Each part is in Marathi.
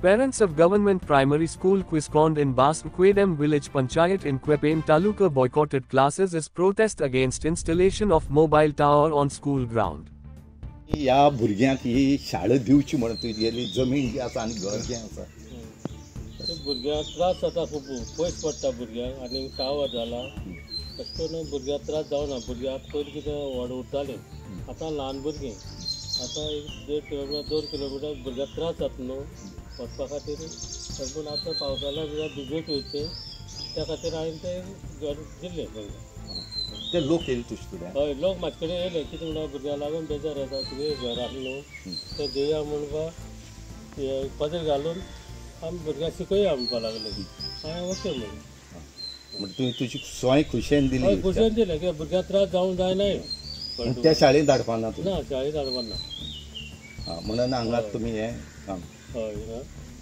Parents of Government Primary School Quiscond in Basquedem Village Panchayat in Kwepem Taluka boycotted classes as protest against installation of mobile tower on school ground. या भुरग्यांक ही शाळा दिवची म्हणून तुजी जमीन जी आसा आनी घर जें आसा भुरग्यांक त्रास जाता खूब पयस पडटा भुरग्यांक आनी टावर जाला अशें करून भुरग्यांक त्रास जावना भुरग्यांक पयलीं कितें व्हड उरतालें आतां ल्हान भुरगीं आतां एक 1.5 किलोमिटर 2 किलोमिटर भुरग्यांक त्रास जाता न्हू वचपा खातीर पूण आतां पावसाळ्या बिजात भिजत वयचे त्या खातीर हांवें तें घर दिलें भुरग्यांक ते लोक येयले तुजे कडेन हय लोक म्हाजे कडेन येयले कितें म्हणल्यार भुरग्यांक लागून बेजार येता तुगे घर आसलें न्हू तें दिवया म्हणपा पदर घालून आमी भुरग्यांक शिकया म्हणपा लागले हांवें ओके म्हणून म्हणजे तुवें तुजी सोय खुशेन दिली हय खुशेन दिलें कित्याक भुरग्यांक त्रास जावंक जायना त्या शाळेंत धाडपाना तूं ना शाळेंत धाडपाना म्हणून हांगा तुमी हें हय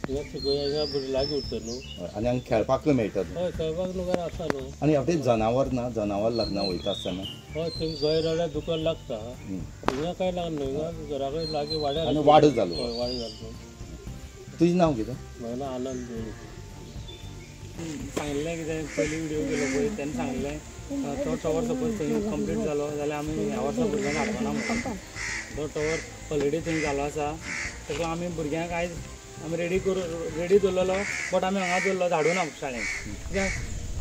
हिंगा शिकोया हिंगा भुरगीं लागीं उरता न्हू आनी हांगा खेळपाकूय मेळटा हय खेळपाक न्हू घरा आसा न्हू आनी हांव जनावर ना जनावर लग्नां वयता आसतना हय थंय गैरवाड्यार दुकान लागता हिंगा कांय लागना हिंगा घरा कडेन लागीं वाड्यार आनी वाडो जालो हय वाडो जालो तुजें नांव कितें म्हाजें नांव आनंद सांगिल्लें कितें पयलीं विडियो केलो पळय तेन्ना सांगिल्लें तो टॉवर सपोज थंय कंप्लीट जालो जाल्यार आमी ह्या वर्सा भुरग्यांक हाडपाना म्हणटा तो टॉवर ऑलरेडी थंय जालो आसा ताका आमी भुरग्यांक आयज आमी रेडी दवरलेलो बट आमी हांगा दवरलो धाडूना शाळेंत कित्याक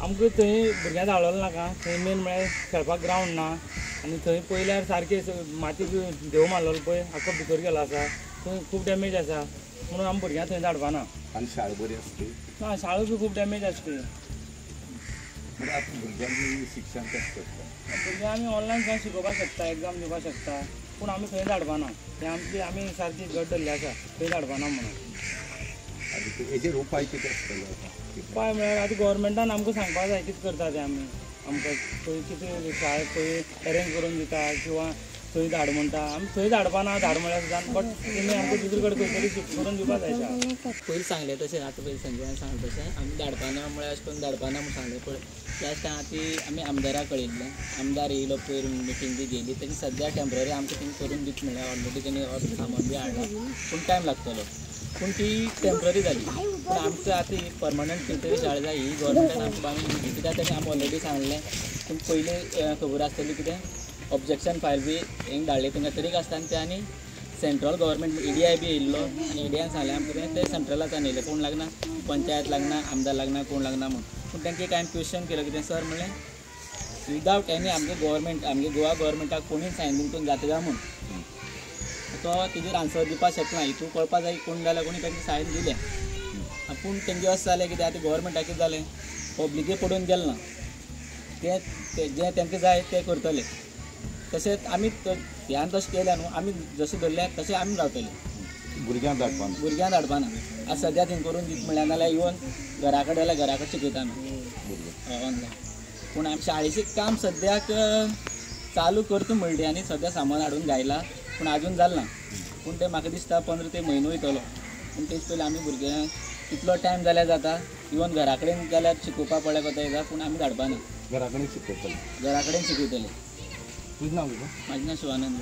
आमकां थंय भुरग्यांक धाडलेलो नाका थंय मेन म्हळ्यार खेळपाक ग्रावंड ना आनी थंय पयल्यार सारकें माती देव मारलेलो पळय आख्खो भितर गेलो आसा थंय खूब डॅमेज आसा म्हणून आमी भुरग्यांक थंय धाडपाना आनी शाळा बरी आसली ना शाळो बी खूब डॅमेज आसली भुरग्यांनी शिक्षण कशें करता भुरग्यांक आमी ऑनलायन खंय शिकोवपाक शकता एग्जाम दिवपाक शकता पूण आमी थंय धाडपाना तें आमी सारकी गट धरली आसा थंय धाडपाना म्हणून आनी हेजेर उपाय कितें आसतलो उपाय म्हळ्यार आतां गव्हर्मेंटान आमकां सांगपाक जाय कितें करता तें आमी आमकां थंय कितें शाळेक थंय अरेंज करून दिता किंवा थंय धाड म्हणटा आमी थंय धाडपाना धाड म्हळ्यार सुद्दां बट तेमी आमकां दुसरे कडेन खंय तरी शिफ्ट करून दिवपाक जाय शाळा पयलीं सांगलें तशें आतां पयलीं संजयान सांगलें तशें आमी धाडपाना म्हळ्यार अशें करून धाडपाना म्हूण सांगलें पूण लास्ट टायम ती आमी आमदाराक कळयल्लें आमदार येयलो पयर मिटींग बी घेयली तेणी सद्या टेम्पररी आमकां तेणी करून दिता म्हळ्यार ऑलरेडी तेणी अर्द सामान बी हाडलां पूण टायम लागतलो पूण ती टेम्पररी जाली पूण आमकां आतां ही परमनंट खंय तरी शाळा जाय ही गव्हर्मेंटान आमकां दिली कित्याक तेणी आमी ऑलरेडी सांगलें पूण पयलीं खबर आसतली कितें ऑब्जेक्शन फायल बी हेंक धाडले तेंकां तरीक आसता आनी ते आनी सेंट्रल गव्हर्मेंट EDI बी येयल्लो आनी EDIन सांगलें आमकां ते सेंट्रलाच्यान येयलें कोण लागना पंचायत लागना आमदार लागना कोण लागना म्हूण पूण तेंका एक हांवें क्वेश्चन केलो कितें सर म्हणलें विदावट एनी आमगे गव्हर्मेंट आमगे गोवा गव्हर्मेंटाक कोणूय सायन दिवन जाता काय म्हूण तो तेजेर आन्सर दिवपाक शकना हितून कळपाक जाय कोण जाल्यार कोणी तेंका सायन दिलें पूण तेंगे अशें जालें कितें आतां गव्हर्मेंटाक कितें जालें पब्लिके पडून गेलें ना तें जें तेंका जाय तें करतले तशेंच आमी ह्यान तशें केलें न्हू आमी जशें धरलें तशें आमी रावतले भुरग्यांक धाडपाना आज सद्या थंय करून दिता म्हळ्यार नाल्यार इवन घरा कडेन जाल्यार घरा कडेन शिकयता आमी ऑनलायन पूण आमी शाळेचें काम सद्याक चालू करता म्हणली आनी सद्या सामान हाडून घायला पूण आजून जालें ना पूण तें म्हाका दिसता 15 ते म्हयनो वयतलो पूण तेच पयलीं आमी भुरग्यांक कितलो टायम जाल्यार जाता इवन घरा कडेन जाल्यार शिकोवपाक पडल्या कोता येता पूण आमी धाडपाना घरा कडेन शिकयतले घरा कडेन शिकयतले तुजें नांव कितें म्हाजें नांव शिवानंद